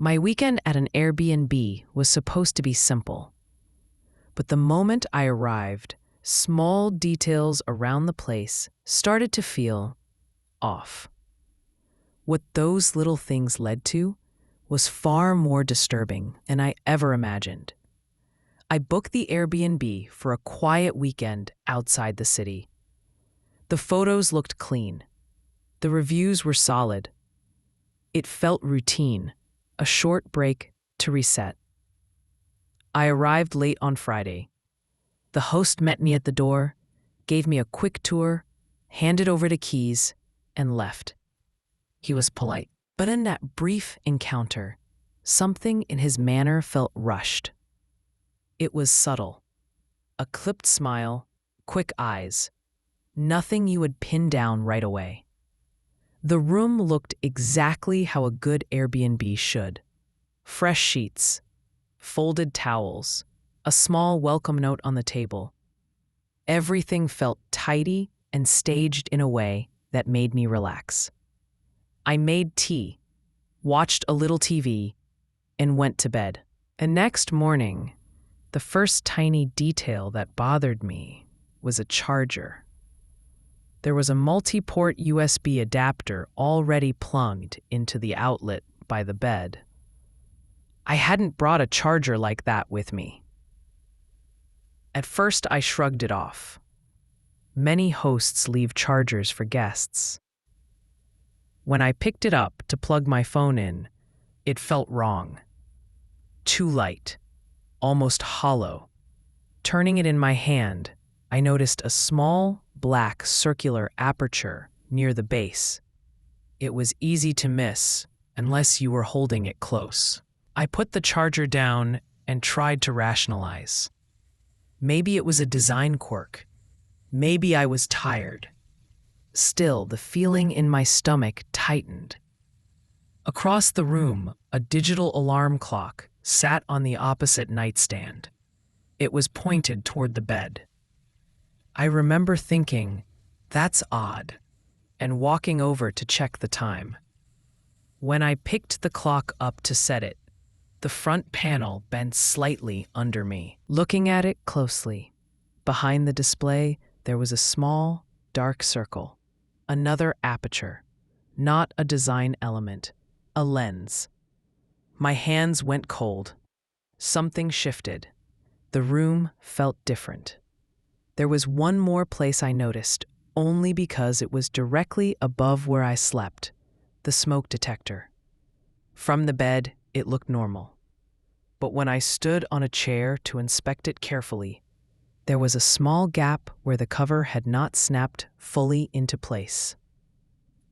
My weekend at an Airbnb was supposed to be simple, but the moment I arrived, small details around the place started to feel off. What those little things led to was far more disturbing than I ever imagined. I booked the Airbnb for a quiet weekend outside the city. The photos looked clean. The reviews were solid. It felt routine, a short break to reset. I arrived late on Friday. The host met me at the door, gave me a quick tour, handed over the keys, and left. He was polite, but in that brief encounter, something in his manner felt rushed. It was subtle. A clipped smile, quick eyes, nothing you would pin down right away. The room looked exactly how a good Airbnb should. Fresh sheets, folded towels, a small welcome note on the table. Everything felt tidy and staged in a way that made me relax. I made tea, watched a little TV, and went to bed. And next morning, the first tiny detail that bothered me was a charger. There was a multi-port USB adapter already plugged into the outlet by the bed. I hadn't brought a charger like that with me. At first, I shrugged it off. Many hosts leave chargers for guests. When I picked it up to plug my phone in, it felt wrong. Too light, almost hollow. Turning it in my hand, I noticed a small, black circular aperture near the base. It was easy to miss unless you were holding it close. I put the charger down and tried to rationalize. Maybe it was a design quirk. Maybe I was tired. Still, the feeling in my stomach tightened. Across the room, a digital alarm clock sat on the opposite nightstand. It was pointed toward the bed. I remember thinking, "That's odd," and walking over to check the time. When I picked the clock up to set it, the front panel bent slightly under me. Looking at it closely, behind the display, there was a small, dark circle. Another aperture, not a design element, a lens. My hands went cold. Something shifted. The room felt different. There was one more place I noticed, only because it was directly above where I slept, the smoke detector. From the bed, it looked normal. But when I stood on a chair to inspect it carefully, there was a small gap where the cover had not snapped fully into place.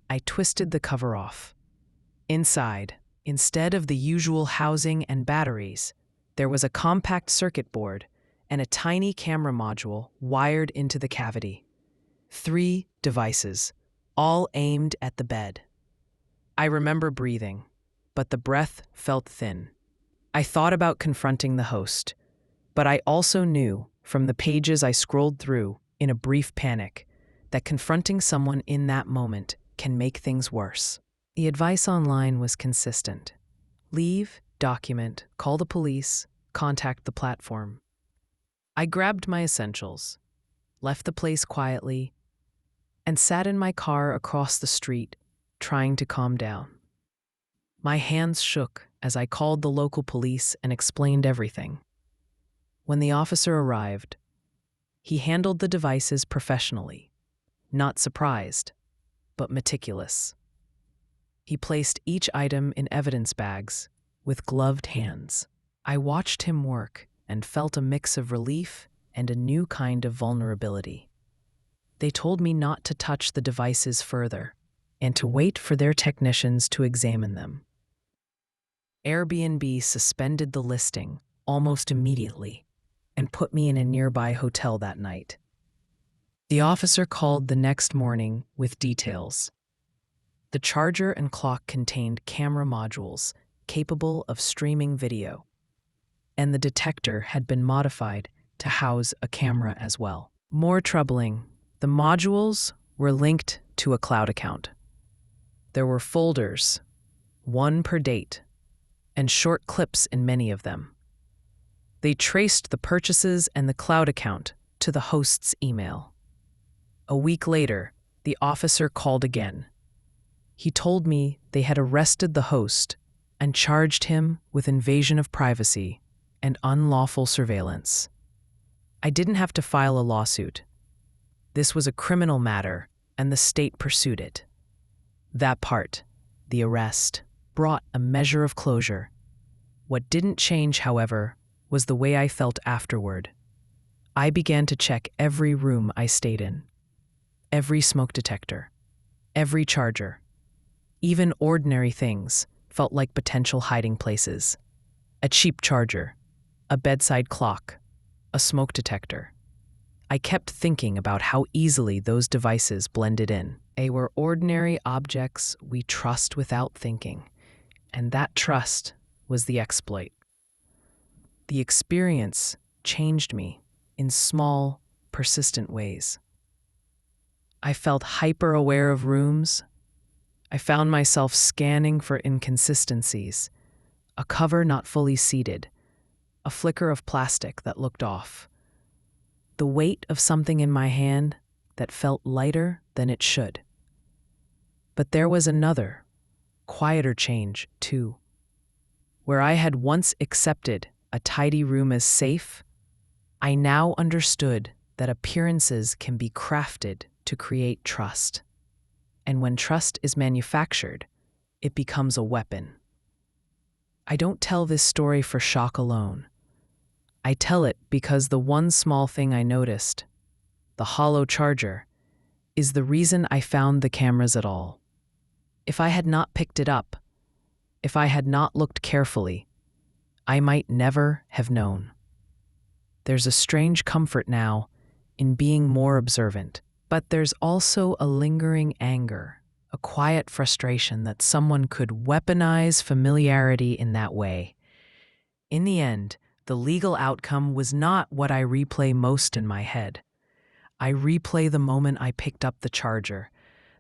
I twisted the cover off. Inside, instead of the usual housing and batteries, there was a compact circuit board and a tiny camera module wired into the cavity. 3 devices, all aimed at the bed. I remember breathing, but the breath felt thin. I thought about confronting the host, but I also knew from the pages I scrolled through in a brief panic that confronting someone in that moment can make things worse. The advice online was consistent. Leave, document, call the police, contact the platform. I grabbed my essentials, left the place quietly, and sat in my car across the street, trying to calm down. My hands shook as I called the local police and explained everything. When the officer arrived, he handled the devices professionally, not surprised, but meticulous. He placed each item in evidence bags with gloved hands. I watched him work and felt a mix of relief and a new kind of vulnerability. They told me not to touch the devices further and to wait for their technicians to examine them. Airbnb suspended the listing almost immediately and put me in a nearby hotel that night. The officer called the next morning with details. The charger and clock contained camera modules capable of streaming video, and the detector had been modified to house a camera as well. More troubling, the modules were linked to a cloud account. There were folders, one per date, and short clips in many of them. They traced the purchases and the cloud account to the host's email. A week later, the officer called again. He told me they had arrested the host and charged him with invasion of privacy and unlawful surveillance. I didn't have to file a lawsuit. This was a criminal matter, and the state pursued it. That part, the arrest, brought a measure of closure. What didn't change, however, was the way I felt afterward. I began to check every room I stayed in, every smoke detector, every charger. Even ordinary things felt like potential hiding places. A cheap charger, a bedside clock, a smoke detector. I kept thinking about how easily those devices blended in. They were ordinary objects we trust without thinking, and that trust was the exploit. The experience changed me in small, persistent ways. I felt hyper-aware of rooms. I found myself scanning for inconsistencies, a cover not fully seated, a flicker of plastic that looked off, the weight of something in my hand that felt lighter than it should. But there was another, quieter change, too. Where I had once accepted a tidy room as safe, I now understood that appearances can be crafted to create trust. And when trust is manufactured, it becomes a weapon. I don't tell this story for shock alone. I tell it because the one small thing I noticed, the hollow charger, is the reason I found the cameras at all. If I had not picked it up, if I had not looked carefully, I might never have known. There's a strange comfort now in being more observant, but there's also a lingering anger, a quiet frustration that someone could weaponize familiarity in that way. In the end, the legal outcome was not what I replay most in my head. I replay the moment I picked up the charger,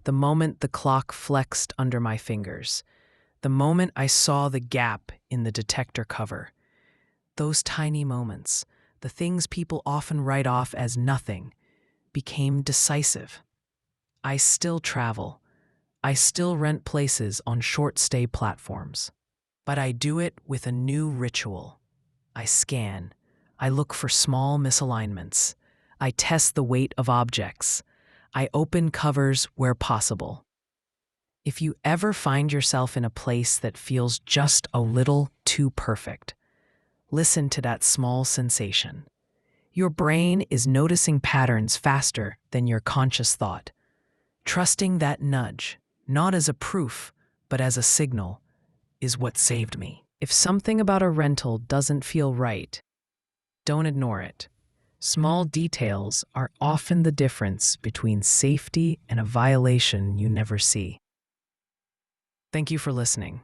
the moment the clock flexed under my fingers, the moment I saw the gap in the detector cover. Those tiny moments, the things people often write off as nothing, became decisive. I still travel. I still rent places on short-stay platforms. But I do it with a new ritual. I scan. I look for small misalignments. I test the weight of objects. I open covers where possible. If you ever find yourself in a place that feels just a little too perfect, listen to that small sensation. Your brain is noticing patterns faster than your conscious thought. Trusting that nudge, not as a proof, but as a signal, is what saved me. If something about a rental doesn't feel right, don't ignore it. Small details are often the difference between safety and a violation you never see. Thank you for listening.